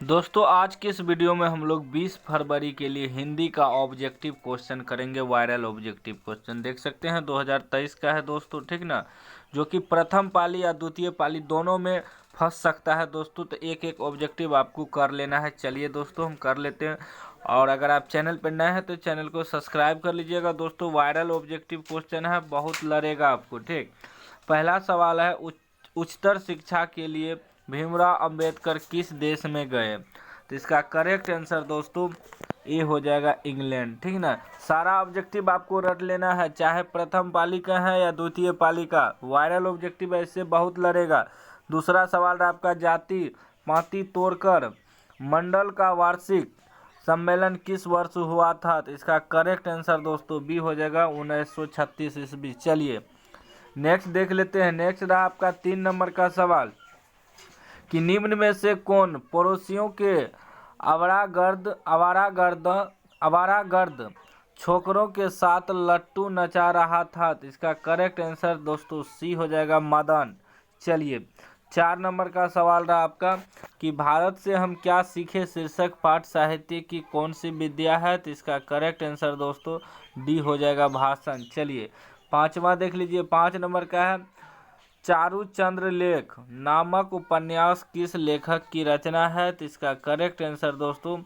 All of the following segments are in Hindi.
दोस्तों आज के इस वीडियो में हम लोग 20 फरवरी के लिए हिंदी का ऑब्जेक्टिव क्वेश्चन करेंगे। वायरल ऑब्जेक्टिव क्वेश्चन देख सकते हैं 2023 का है दोस्तों, ठीक ना। जो कि प्रथम पाली या द्वितीय पाली दोनों में फंस सकता है दोस्तों, तो एक एक ऑब्जेक्टिव आपको कर लेना है। चलिए दोस्तों हम कर लेते हैं। और अगर आप चैनल पर नए हैं तो चैनल को सब्सक्राइब कर लीजिएगा दोस्तों। वायरल ऑब्जेक्टिव क्वेश्चन है, बहुत लड़ेगा आपको, ठीक। पहला सवाल है उच्चतर शिक्षा के लिए भीमराव अंबेडकर किस देश में गए? तो इसका करेक्ट आंसर दोस्तों ये हो जाएगा इंग्लैंड, ठीक ना। सारा ऑब्जेक्टिव आपको रट लेना है, चाहे प्रथम पाली का है या द्वितीय पाली का। वायरल ऑब्जेक्टिव ऐसे बहुत लड़ेगा। दूसरा सवाल आपका जाति पाती तोड़कर मंडल का वार्षिक सम्मेलन किस वर्ष हुआ था? तो इसका करेक्ट आंसर दोस्तों बी हो जाएगा 1936 ईस्वी। चलिए नेक्स्ट देख लेते हैं। नेक्स्ट रहा आपका 3 नंबर का सवाल कि निम्न में से कौन पड़ोसियों के आवारागर्द छोकरों के साथ लट्टू नचा रहा था? तो इसका करेक्ट आंसर दोस्तों सी हो जाएगा मदन। चलिए 4 नंबर का सवाल रहा आपका कि भारत से हम क्या सीखे शीर्षक पाठ साहित्य की कौन सी विद्या है? तो इसका करेक्ट आंसर दोस्तों डी हो जाएगा भाषण। चलिए 5वां देख लीजिए। 5 नंबर का है चारुचंद्र लेख नामक उपन्यास किस लेखक की रचना है? तो इसका करेक्ट आंसर दोस्तों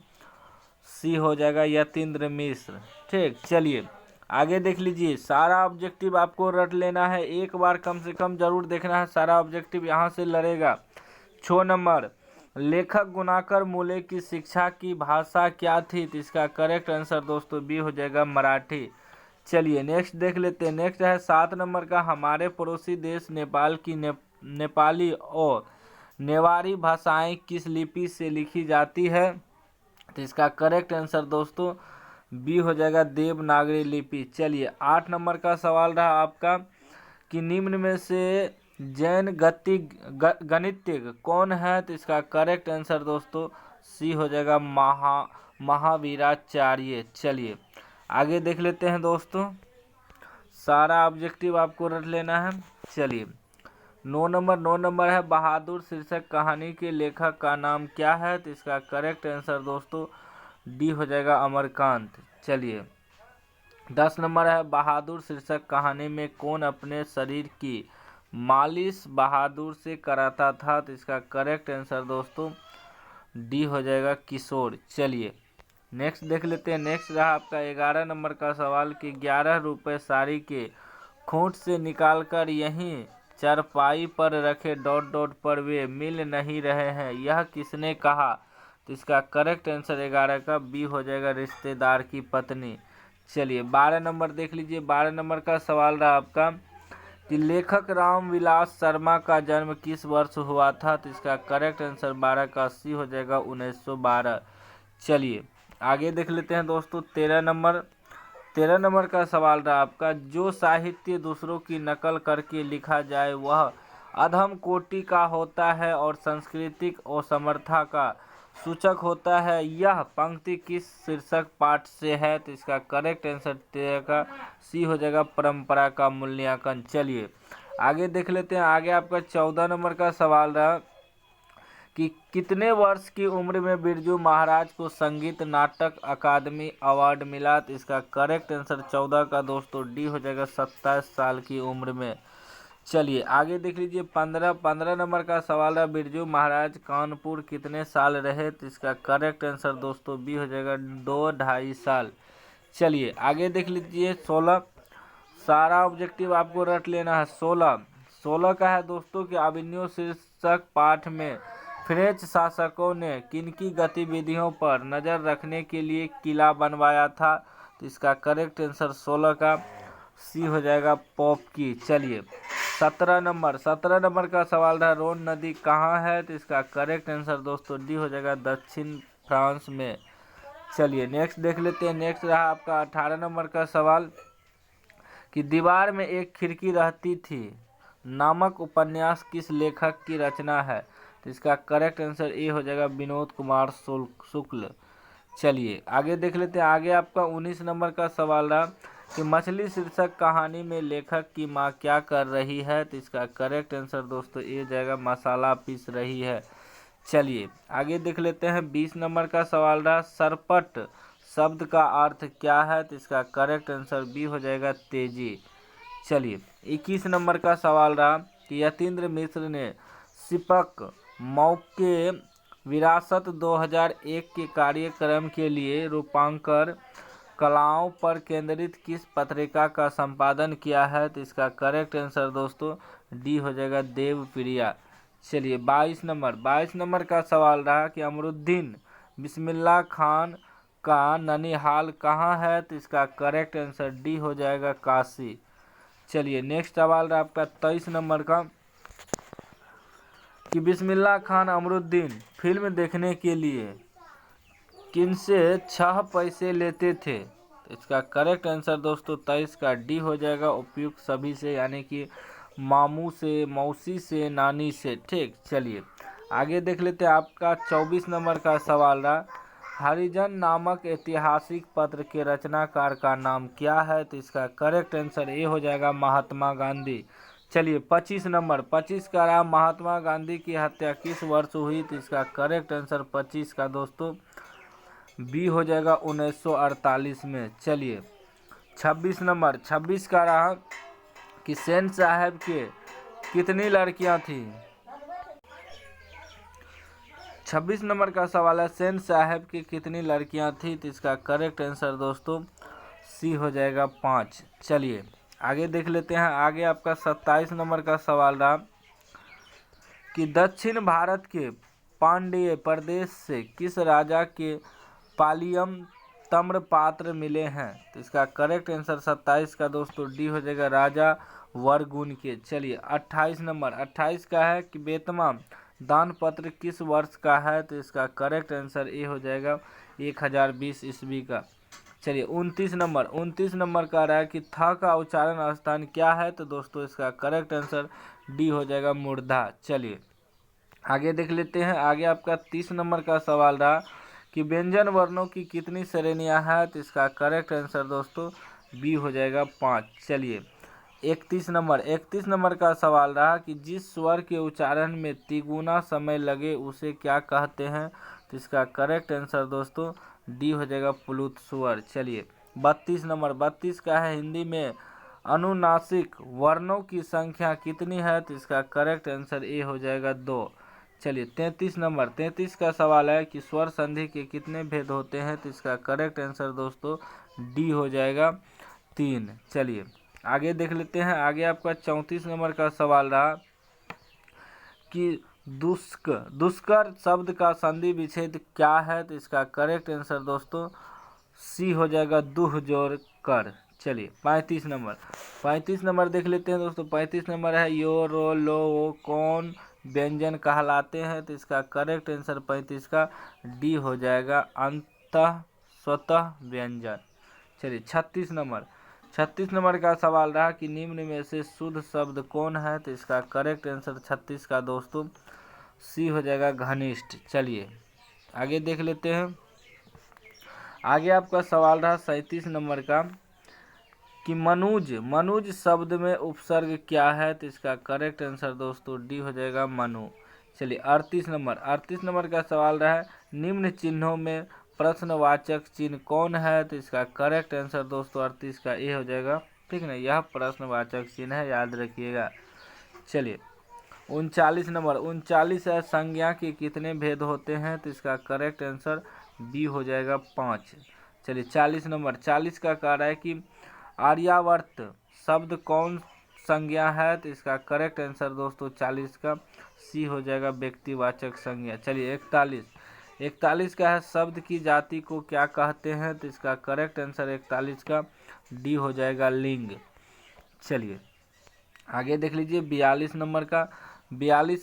सी हो जाएगा यतीन्द्र मिश्र, ठीक। चलिए आगे देख लीजिए। सारा ऑब्जेक्टिव आपको रट लेना है, एक बार कम से कम जरूर देखना है, सारा ऑब्जेक्टिव यहाँ से लड़ेगा। 6 नंबर लेखक गुणाकर मूले की शिक्षा की भाषा क्या थी? तो इसका करेक्ट आंसर दोस्तों बी हो जाएगा मराठी। चलिए नेक्स्ट देख लेते हैं। नेक्स्ट है 7 नंबर का हमारे पड़ोसी देश नेपाल की नेपाली और नेवारी भाषाएं किस लिपि से लिखी जाती है? तो इसका करेक्ट आंसर दोस्तों बी हो जाएगा देवनागरी लिपि। चलिए 8 नंबर का सवाल रहा आपका कि निम्न में से जैन गणितज्ञ कौन है? तो इसका करेक्ट आंसर दोस्तों सी हो जाएगा महावीराचार्य। चलिए आगे देख लेते हैं दोस्तों। सारा ऑब्जेक्टिव आपको रट लेना है। चलिए 9 नंबर है बहादुर शीर्षक कहानी के लेखक का नाम क्या है? तो इसका करेक्ट आंसर दोस्तों डी हो जाएगा अमरकांत। चलिए 10 नंबर है बहादुर शीर्षक कहानी में कौन अपने शरीर की मालिश बहादुर से कराता था? तो इसका करेक्ट आंसर दोस्तों डी हो जाएगा किशोर। चलिए नेक्स्ट देख लेते हैं। नेक्स्ट रहा आपका 11 नंबर का सवाल कि 11 रुपये साड़ी के खूंट से निकालकर यहीं चारपाई पर रखे ... पर वे मिल नहीं रहे हैं, यह किसने कहा? तो इसका करेक्ट आंसर 11 का बी हो जाएगा रिश्तेदार की पत्नी। चलिए 12 नंबर देख लीजिए। 12 नंबर का सवाल रहा आपका कि लेखक रामविलास शर्मा का जन्म किस वर्ष हुआ था? तो इसका करेक्ट आंसर 12 का सी हो जाएगा 1912। चलिए आगे देख लेते हैं दोस्तों। 13 नंबर का सवाल रहा आपका जो साहित्य दूसरों की नकल करके लिखा जाए वह अधम कोटि का होता है और सांस्कृतिक असमर्थता का सूचक होता है, यह पंक्ति किस शीर्षक पाठ से है? तो इसका करेक्ट आंसर 13 का सी हो जाएगा परंपरा का मूल्यांकन। चलिए आगे देख लेते हैं। आगे आपका 14 नंबर का सवाल रहा कि कितने वर्ष की उम्र में बिरजू महाराज को संगीत नाटक अकादमी अवार्ड मिला? तो इसका करेक्ट आंसर 14 का दोस्तों डी हो जाएगा 27 साल की उम्र में। चलिए आगे देख लीजिए। 15 नंबर का सवाल है बिरजू महाराज कानपुर कितने साल रहे? तो इसका करेक्ट आंसर दोस्तों बी हो जाएगा 2-2.5 साल। चलिए आगे देख लीजिए। 16 सारा ऑब्जेक्टिव आपको रट लेना है। 16 का है दोस्तों कि अभिनव शीर्षक पाठ में फ्रेंच शासकों ने किनकी गतिविधियों पर नज़र रखने के लिए किला बनवाया था? तो इसका करेक्ट आंसर 16 का सी हो जाएगा पोप की। चलिए 17 नंबर का सवाल रहा रोन नदी कहाँ है? तो इसका करेक्ट आंसर दोस्तों डी हो जाएगा दक्षिण फ्रांस में। चलिए नेक्स्ट देख लेते हैं। नेक्स्ट रहा आपका 18 नंबर का सवाल कि दीवार में एक खिड़की रहती थी नामक उपन्यास किस लेखक की रचना है? तो इसका करेक्ट आंसर ए हो जाएगा विनोद कुमार शुक्ल। चलिए आगे देख लेते हैं। आगे आपका 19 नंबर का सवाल रहा कि मछली शीर्षक कहानी में लेखक की माँ क्या कर रही है? तो इसका करेक्ट आंसर दोस्तों ए हो जाएगा मसाला पीस रही है। चलिए आगे देख लेते हैं। 20 नंबर का सवाल रहा, सरपट शब्द का अर्थ क्या है? तो इसका करेक्ट आंसर बी हो जाएगा तेजी। चलिए 21 नंबर का सवाल रहा कि यतीन्द्र मिश्र ने सिपक मौके विरासत 2001 के कार्यक्रम के लिए रूपांकर कलाओं पर केंद्रित किस पत्रिका का संपादन किया है? तो इसका करेक्ट आंसर दोस्तों डी हो जाएगा देवप्रिया। चलिए 22 नंबर का सवाल रहा कि अमरुद्दीन बिस्मिल्लाह खान का ननिहाल कहाँ है? तो इसका करेक्ट आंसर डी हो जाएगा काशी। चलिए नेक्स्ट सवाल रहा आपका 23 नंबर का कि बिस्मिल्लाह खान अमरुद्दीन फिल्म देखने के लिए किनसे 6 पैसे लेते थे? तो इसका करेक्ट आंसर दोस्तों 23 का डी हो जाएगा उपयुक्त सभी से, यानी कि मामू से, मौसी से, नानी से। ठीक, चलिए आगे देख लेते हैं। आपका 24 नंबर का सवाल रहा, हरिजन नामक ऐतिहासिक पत्र के रचनाकार का नाम क्या है? तो इसका करेक्ट आंसर ए हो जाएगा महात्मा गांधी। चलिए 25 का रहा, महात्मा गांधी की हत्या किस वर्ष हुई? तो इसका करेक्ट आंसर 25 का दोस्तों बी हो जाएगा 1948 में। चलिए 26 का रहा कि सेन साहब के कितनी लड़कियां थी? 26 नंबर का सवाल है, सेन साहब की कितनी लड़कियां थी? तो इसका करेक्ट आंसर दोस्तों सी हो जाएगा 5। चलिए आगे देख लेते हैं। आगे आपका 27 नंबर का सवाल रहा कि दक्षिण भारत के पांड्य प्रदेश से किस राजा के पालियम ताम्रपात्र मिले हैं? तो इसका करेक्ट आंसर 27 का दोस्तों डी हो जाएगा राजा वरगुन के। चलिए 28 का है कि बेतमा दानपत्र किस वर्ष का है? तो इसका करेक्ट आंसर ए हो जाएगा 1020 ईस्वी का। चलिए 29 नंबर का रहा है कि था का उच्चारण स्थान क्या है? तो दोस्तों इसका करेक्ट आंसर डी हो जाएगा मूर्धा। चलिए आगे देख लेते हैं। आगे आपका 30 नंबर का सवाल रहा कि व्यंजन वर्णों की कितनी श्रेणियां हैं? तो इसका करेक्ट आंसर दोस्तों बी हो जाएगा 5। चलिए 31 नंबर का सवाल रहा कि जिस स्वर के उच्चारण में तिगुना समय लगे उसे क्या कहते हैं? तो इसका करेक्ट आंसर दोस्तों डी हो जाएगा प्लुत स्वर। चलिए 32 का है, हिंदी में अनुनासिक वर्णों की संख्या कितनी है? तो इसका करेक्ट आंसर ए हो जाएगा 2। चलिए 33 का सवाल है कि स्वर संधि के कितने भेद होते हैं? तो इसका करेक्ट आंसर दोस्तों डी हो जाएगा 3। चलिए आगे देख लेते हैं। आगे आपका 34 नंबर का सवाल रहा कि दुष्कर शब्द का संधि विच्छेद क्या है? तो इसका करेक्ट आंसर दोस्तों सी हो जाएगा दुह जोड़ कर। चलिए 35 नंबर देख लेते हैं दोस्तों। 35 नंबर है यो रो लो वो कौन व्यंजन कहलाते हैं? तो इसका करेक्ट आंसर 35 का डी हो जाएगा अंतः स्वतः व्यंजन। चलिए 36 नंबर का सवाल रहा कि निम्न में से शुद्ध शब्द कौन है? तो इसका करेक्ट आंसर 36 का दोस्तों सी हो जाएगा घनिष्ठ। चलिए आगे देख लेते हैं। आगे आपका सवाल रहा 37 नंबर का कि मनुज शब्द में उपसर्ग क्या है? तो इसका करेक्ट आंसर दोस्तों डी हो जाएगा मनु। चलिए 38 नंबर का सवाल रहा है निम्न चिन्हों में प्रश्नवाचक चिन्ह कौन है? तो इसका करेक्ट आंसर दोस्तों 38 का ए हो जाएगा। ठीक ना, यह प्रश्नवाचक चिन्ह है, याद रखिएगा। चलिए 39 है संज्ञा के कितने भेद होते हैं? तो इसका करेक्ट आंसर बी हो जाएगा 5। चलिए 40 का कह रहा है कि आर्यावर्त शब्द कौन संज्ञा है? तो इसका करेक्ट आंसर दोस्तों 40 का सी हो जाएगा व्यक्तिवाचक संज्ञा। चलिए 41 का है शब्द की जाति को क्या कहते हैं? तो इसका करेक्ट आंसर 41 का डी हो जाएगा लिंग। चलिए आगे देख लीजिए 42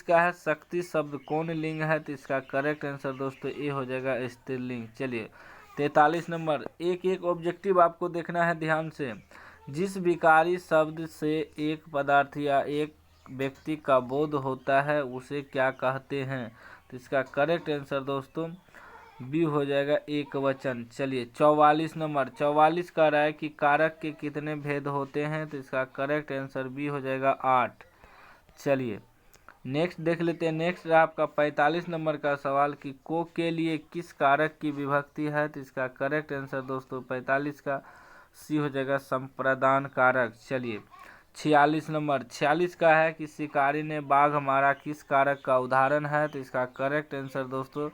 का है शक्ति शब्द कौन लिंग है? तो इसका करेक्ट आंसर दोस्तों ए हो जाएगा स्त्रीलिंग। चलिए 43 नंबर, एक ऑब्जेक्टिव आपको देखना है ध्यान से। जिस विकारी शब्द से एक पदार्थ या एक व्यक्ति का बोध होता है उसे क्या कहते हैं? तो इसका करेक्ट आंसर दोस्तों बी हो जाएगा एक वचन। चलिए 44 का रहा है कि कारक के कितने भेद होते हैं? तो इसका करेक्ट आंसर बी हो जाएगा 8। चलिए नेक्स्ट देख लेते हैं। नेक्स्ट रहा आपका 45 नंबर का सवाल कि को के लिए किस कारक की विभक्ति है, तो इसका करेक्ट आंसर दोस्तों 45 का सी हो जाएगा संप्रदान कारक। चलिए 46 नंबर, 46 का है कि शिकारी ने बाघ मारा किस कारक का उदाहरण है, तो इसका करेक्ट आंसर दोस्तों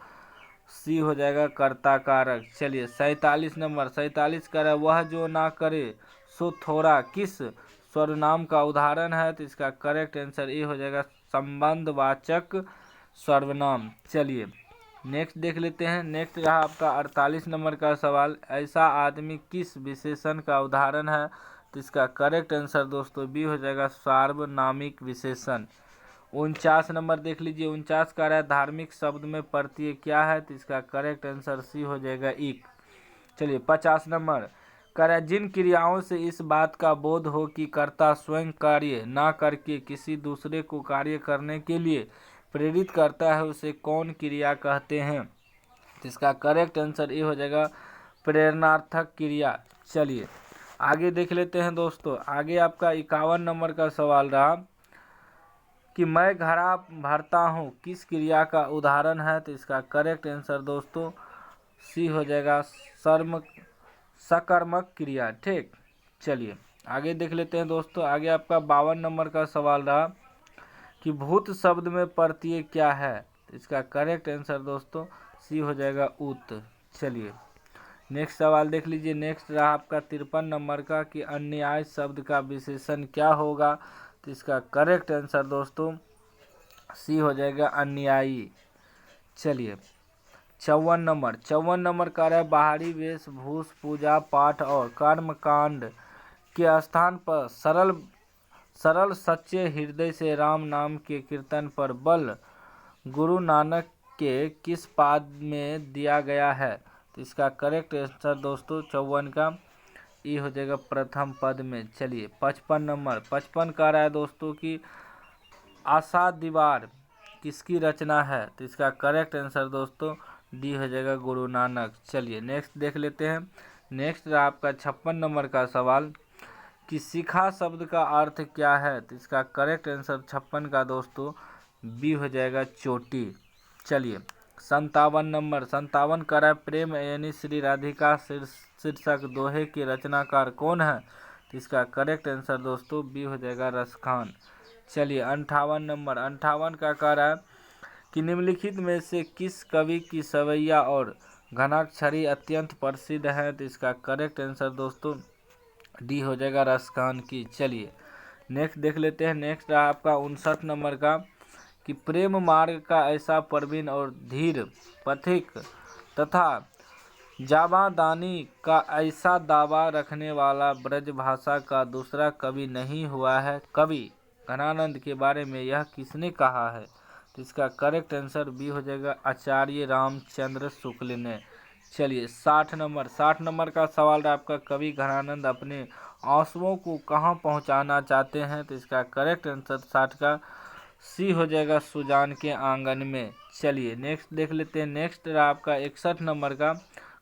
सी हो जाएगा कर्ता कारक। चलिए 47 नंबर, 47 का है वह जो ना करे सो थोड़ा किस सर्वनाम का उदाहरण है, तो इसका करेक्ट आंसर ए हो जाएगा संबंधवाचक सर्वनाम। चलिए नेक्स्ट देख लेते हैं। नेक्स्ट रहा आपका 48 नंबर का सवाल, ऐसा आदमी किस विशेषण का उदाहरण है, तो इसका करेक्ट आंसर दोस्तों बी हो जाएगा सार्वनामिक विशेषण। 49 नंबर देख लीजिए, 49 का रहा है धार्मिक शब्द में प्रत्यय क्या है, तो इसका करेक्ट आंसर सी हो जाएगा इक। चलिए 50 नंबर का रहा है जिन क्रियाओं से इस बात का बोध हो कि कर्ता स्वयं कार्य ना करके किसी दूसरे को कार्य करने के लिए प्रेरित करता है उसे कौन क्रिया कहते हैं, तो इसका करेक्ट आंसर ये हो जाएगा प्रेरणार्थक क्रिया। चलिए आगे देख लेते हैं दोस्तों। आगे आपका 51 नंबर का सवाल रहा कि मैं घड़ा भरता हूँ किस क्रिया का उदाहरण है, तो इसका करेक्ट आंसर दोस्तों सी हो जाएगा सकर्मक क्रिया। ठीक, चलिए आगे देख लेते हैं दोस्तों। आगे आपका 52 नंबर का सवाल रहा कि भूत शब्द में प्रत्यय क्या है, तो इसका करेक्ट आंसर दोस्तों सी हो जाएगा उत। चलिए नेक्स्ट सवाल देख लीजिए। नेक्स्ट रहा आपका 53 नंबर का कि अन्याय शब्द का विशेषण क्या होगा, तो इसका करेक्ट आंसर दोस्तों सी हो जाएगा अन्यायी। चलिए 54 नंबर का है बाहरी वेशभूष पूजा पाठ और कर्म कांड के स्थान पर सरल सच्चे हृदय से राम नाम के कीर्तन पर बल गुरु नानक के किस पाद में दिया गया है, तो इसका करेक्ट आंसर दोस्तों 54 का ये हो जाएगा प्रथम पद में। चलिए 55 नंबर, 55 का रहा है दोस्तों कि आशा दीवार किसकी रचना है, तो इसका करेक्ट आंसर दोस्तों डी हो जाएगा गुरु नानक। चलिए नेक्स्ट देख लेते हैं। नेक्स्ट रहा आपका 56 नंबर का सवाल कि शिखा शब्द का अर्थ क्या है, तो इसका करेक्ट आंसर 56 का दोस्तों बी हो जाएगा चोटी। चलिए 57 नंबर, 57 का रहा प्रेम यानी श्री राधिका शीर्षक दोहे के रचनाकार कौन है, तो इसका करेक्ट आंसर दोस्तों बी हो जाएगा रसखान। चलिए 58 नंबर, 58 का कह रहा है कि निम्नलिखित में से किस कवि की सवैया और घनाक्षरी अत्यंत प्रसिद्ध है, तो इसका करेक्ट आंसर दोस्तों डी हो जाएगा रसखान की। चलिए नेक्स्ट देख लेते हैं। नेक्स्ट रहा आपका 59 नंबर का कि प्रेम मार्ग का ऐसा प्रवीण और धीर पथिक तथा जाबादानी का ऐसा दावा रखने वाला ब्रजभाषा का दूसरा कवि नहीं हुआ है, कवि घनानंद के बारे में यह किसने कहा है, तो इसका करेक्ट आंसर बी हो जाएगा आचार्य रामचंद्र शुक्ल ने। चलिए 60 नंबर का सवाल है आपका कवि घनानंद अपने आंसुओं को कहाँ पहुँचाना चाहते हैं, तो इसका करेक्ट आंसर 60 का सी हो जाएगा सुजान के आंगन में। चलिए नेक्स्ट देख लेते हैं। नेक्स्ट रहा आपका 61 नंबर का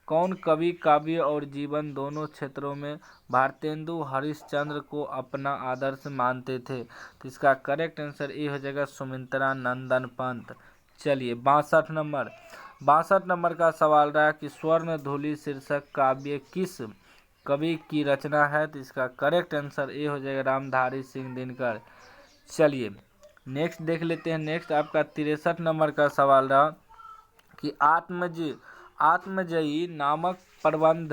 कौन कवि काव्य और जीवन दोनों क्षेत्रों में भारतेंदु हरिश्चंद्र को अपना आदर्श मानते थे, तो इसका करेक्ट आंसर ए हो जाएगा सुमित्रा नंदन पंत। चलिए 62 नंबर का सवाल रहा कि स्वर्ण धूलि शीर्षक काव्य किस कवि की रचना है, तो इसका करेक्ट आंसर ए हो जाएगा रामधारी सिंह दिनकर। चलिए नेक्स्ट देख लेते हैं। नेक्स्ट आपका 63 नंबर का सवाल रहा कि आत्मजयी नामक प्रबंध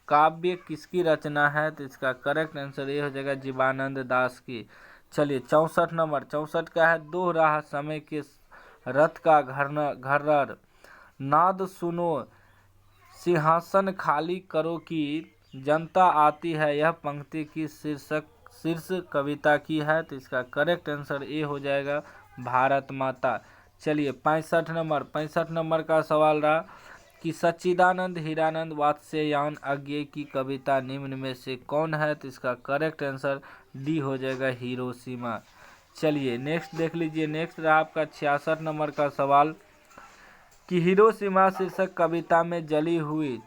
काव्य किसकी रचना है, तो इसका करेक्ट आंसर ये हो जाएगा जीवानंद दास की। चलिए 64 का है दो राह समय के रथ का घर्रर नाद सुनो सिंहासन खाली करो की जनता आती है, यह पंक्ति की शीर्ष कविता की है, तो इसका करेक्ट आंसर ए हो जाएगा भारत माता। चलिए 65 नंबर का सवाल रहा कि सच्चिदानंद हीरानंद वात्स्यायन अज्ञेय की कविता निम्न में से कौन है, तो इसका करेक्ट आंसर डी हो जाएगा हिरोशिमा। चलिए नेक्स्ट देख लीजिए। नेक्स्ट रहा आपका 66 नंबर का सवाल कि हिरोशिमा शीर्षक कविता में जली हुई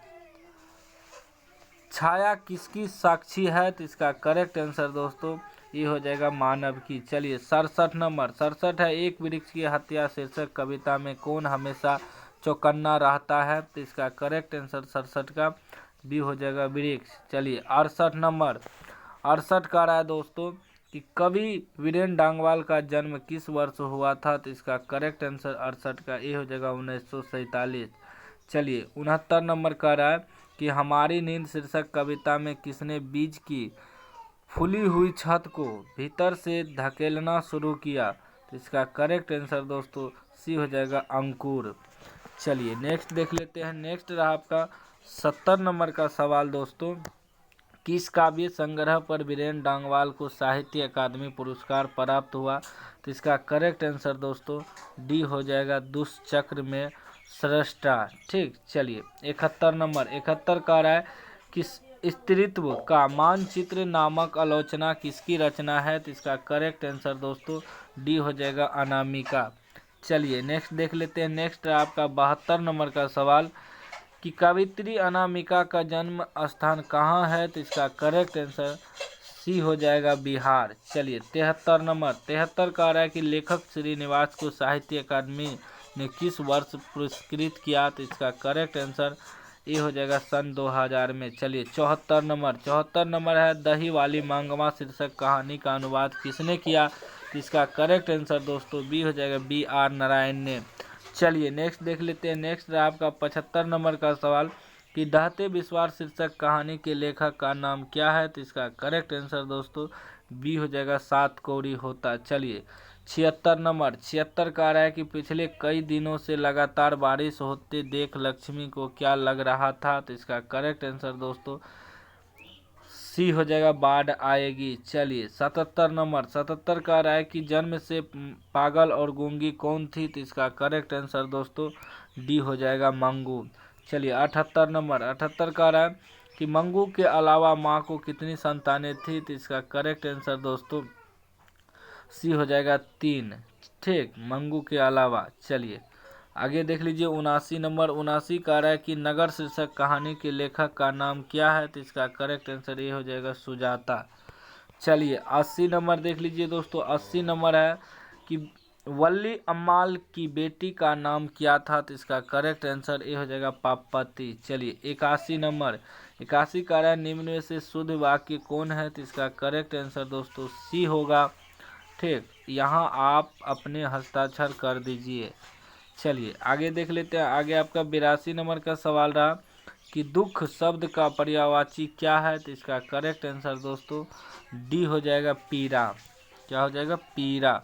छाया किसकी साक्षी है, तो इसका करेक्ट आंसर दोस्तों ये हो जाएगा मानव की। चलिए 67 नंबर, 67 है एक वृक्ष की हत्या शीर्षक कविता में कौन हमेशा चौकन्ना रहता है, तो इसका करेक्ट आंसर 67 का बी हो जाएगा वृक्ष। चलिए 68 नंबर, 68 का रहा है दोस्तों कि कवि वीरेन डांगवाल का जन्म किस वर्ष हुआ था, तो इसका करेक्ट आंसर 68 का ए हो जाएगा 1947। चलिए 69 नंबर का रहा है कि हमारी नींद शीर्षक कविता में किसने बीज की फूली हुई छत को भीतर से धकेलना शुरू किया, तो इसका करेक्ट आंसर दोस्तों सी हो जाएगा अंकुर। चलिए नेक्स्ट देख लेते हैं। नेक्स्ट रहा आपका 70 नंबर का सवाल दोस्तों, किस काव्य संग्रह पर वीरेन डांगवाल को साहित्य अकादमी पुरस्कार प्राप्त हुआ, तो इसका करेक्ट आंसर दोस्तों डी हो जाएगा दुष्चक्र में सृष्टा। ठीक। चलिए 71 नंबर, 71 का रहा है कि स्त्रीत्व का मानचित्र नामक आलोचना किसकी रचना है, तो इसका करेक्ट आंसर दोस्तों डी हो जाएगा अनामिका। चलिए नेक्स्ट देख लेते हैं। नेक्स्ट आपका 72 नंबर का सवाल कि कवित्री अनामिका का जन्म स्थान कहाँ है, तो इसका करेक्ट आंसर सी हो जाएगा बिहार। चलिए 73 नंबर, 73 का रहा है कि लेखक श्रीनिवास को साहित्य अकादमी ने किस वर्ष पुरस्कृत किया, तो इसका करेक्ट आंसर ये हो जाएगा सन 2000 में। चलिए 74 नंबर, 74 नंबर है दही वाली मांगवा शीर्षक कहानी का अनुवाद किसने किया, तो इसका करेक्ट आंसर दोस्तों बी हो जाएगा बी आर नारायण ने। चलिए नेक्स्ट देख लेते हैं। नेक्स्ट है आपका 75 नंबर का सवाल कि दहते विश्वास शीर्षक कहानी के लेखक का नाम क्या है, तो इसका करेक्ट आंसर दोस्तों बी हो जाएगा सात कौड़ी होता। चलिए 76 नंबर, 76 का रहा है कि पिछले कई दिनों से लगातार बारिश होते देख लक्ष्मी को क्या लग रहा था, तो इसका करेक्ट आंसर दोस्तों सी हो जाएगा बाढ़ आएगी। चलिए 77 नंबर, 77 का रहा है कि जन्म से पागल और गूंगी कौन थी, तो इसका करेक्ट आंसर दोस्तों डी हो जाएगा मंगू। चलिए 78 नंबर, 78 का रहा है कि मंगू के अलावा माँ को कितनी संतानें थी, तो इसका करेक्ट आंसर दोस्तों सी हो जाएगा 3। ठीक, मंगू के अलावा। चलिए आगे देख लीजिए 79 नंबर, 79 का रहा है कि नगर शीर्षक कहानी के लेखक का नाम क्या है, तो इसका करेक्ट आंसर ये हो जाएगा सुजाता। चलिए 80 नंबर देख लीजिए दोस्तों, 80 नंबर है कि वल्ली अम्माल की बेटी का नाम क्या था, तो इसका करेक्ट आंसर ये हो जाएगा पापति। चलिए 81 नंबर, 81 का रहा है निम्न में से शुद्ध वाक्य कौन है, तो इसका करेक्ट आंसर दोस्तों सी होगा। ठीक, यहाँ आप अपने हस्ताक्षर कर दीजिए। चलिए आगे देख लेते हैं। आगे आपका 82 नंबर का सवाल रहा कि दुख शब्द का पर्यायवाची क्या है, तो इसका करेक्ट आंसर दोस्तों डी हो जाएगा पीड़ा। क्या हो जाएगा? पीड़ा।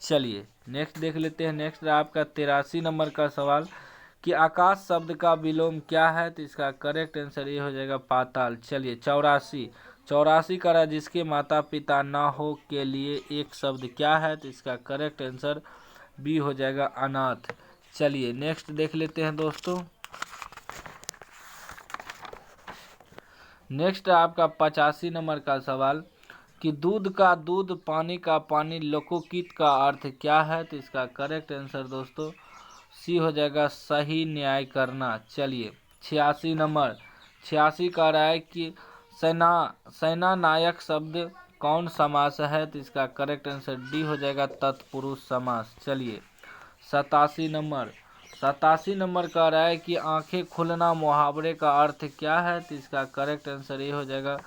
चलिए नेक्स्ट देख लेते हैं। नेक्स्ट रहा आपका 83 नंबर का सवाल कि आकाश शब्द का विलोम क्या है, तो इसका करेक्ट आंसर ये हो जाएगा पाताल। चलिए 84, 84 का रहा जिसके माता पिता ना हो के लिए एक शब्द क्या है, तो इसका करेक्ट आंसर बी हो जाएगा अनाथ। चलिए नेक्स्ट देख लेते हैं दोस्तों। नेक्स्ट आपका 85 नंबर का सवाल कि दूध का दूध पानी का पानी लोकोकित का अर्थ क्या है, तो इसका करेक्ट आंसर दोस्तों सी हो जाएगा सही न्याय करना। चलिए 86 नंबर, 86 का रहा है कि सेना नायक शब्द कौन समास है, तो इसका करेक्ट आंसर डी हो जाएगा तत्पुरुष समास। चलिए 87 नंबर, 87 नंबर का रहा है कि आंखें खुलना मुहावरे का अर्थ क्या है, तो इसका करेक्ट आंसर ये हो जाएगा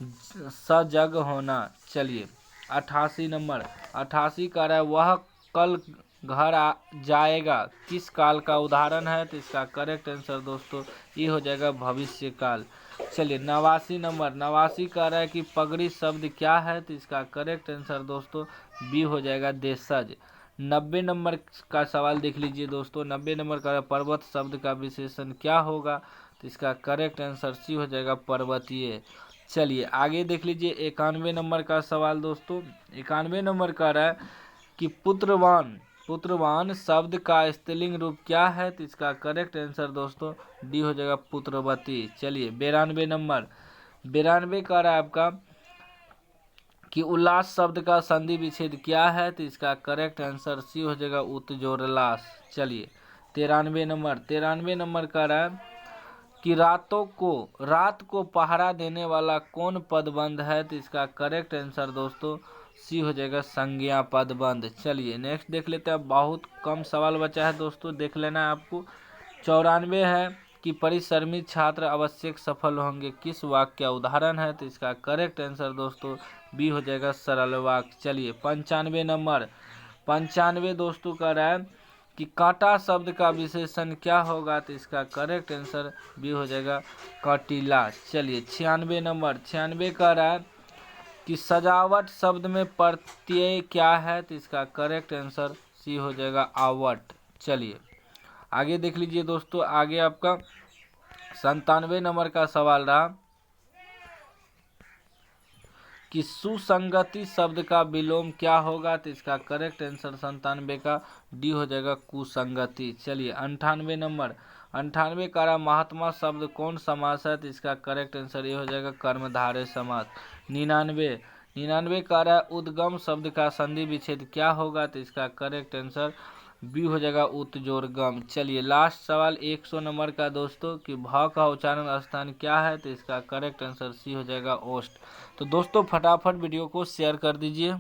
सजग होना। चलिए 88 नंबर, 88 का रहा है वह कल घर जाएगा किस काल का उदाहरण है, तो इसका करेक्ट आंसर दोस्तों ये हो जाएगा भविष्य काल। चलिए 89 नंबर, 89 का रहा है कि पगड़ी शब्द क्या है, तो इसका करेक्ट आंसर दोस्तों बी हो जाएगा देशज। 90 नंबर का सवाल देख लीजिए दोस्तों। 90 नंबर का पर्वत शब्द का विशेषण क्या होगा, तो इसका करेक्ट आंसर सी हो जाएगा पर्वतीय। चलिए आगे देख लीजिए 91 नंबर का सवाल दोस्तों। 91 नंबर का रहा है कि पुत्रवान शब्द का स्त्रीलिंग रूप क्या है, तो इसका करेक्ट आंसर दोस्तों डी हो जाएगा पुत्रवती। चलिए 92 नंबर, 92 का रहा है आपका कि उल्लास शब्द का संधि विच्छेद क्या है, तो इसका करेक्ट आंसर सी हो जाएगा उत्जोरलास। चलिए 93 नंबर, 93 नंबर का रहा है कि रात को पहरा देने वाला कौन पदबंध है? तो इसका करेक्ट आंसर दोस्तों सी हो जाएगा संज्ञा पदबंध। चलिए नेक्स्ट देख लेते हैं। बहुत कम सवाल बचा है दोस्तों, देख लेना है आपको। 94 है कि परिश्रमी छात्र आवश्यक सफल होंगे, किस वाक्य का उदाहरण है? तो इसका करेक्ट आंसर दोस्तों बी हो जाएगा सरल वाक्य। चलिए 95 नंबर, 95 दोस्तों कह रहा है कि कांटा शब्द का विशेषण क्या होगा? तो इसका करेक्ट आंसर बी हो जाएगा कटीला। चलिए 96 नंबर, 96 कह रहा है कि सजावट शब्द में प्रत्यय क्या है? तो इसका करेक्ट आंसर सी हो जाएगा आवट। चलिए आगे देख लीजिए दोस्तों। आगे आपका 97 नंबर का सवाल रहा कि सुसंगति शब्द का विलोम क्या होगा? तो इसका करेक्ट आंसर 97 का डी हो जाएगा कुसंगति। चलिए 98 नंबर, 98 का महात्मा शब्द कौन समास है? तो इसका करेक्ट आंसर ये हो जाएगा कर्मधारय समास। 99 का रहा है उद्गम शब्द का संधि विच्छेद क्या होगा? तो इसका करेक्ट आंसर बी हो जाएगा उत्जोरगम। चलिए लास्ट सवाल 100 नंबर का दोस्तों कि भ का उच्चारण स्थान क्या है? तो इसका करेक्ट आंसर सी हो जाएगा ओस्ट। तो दोस्तों फटाफट वीडियो को शेयर कर दीजिए।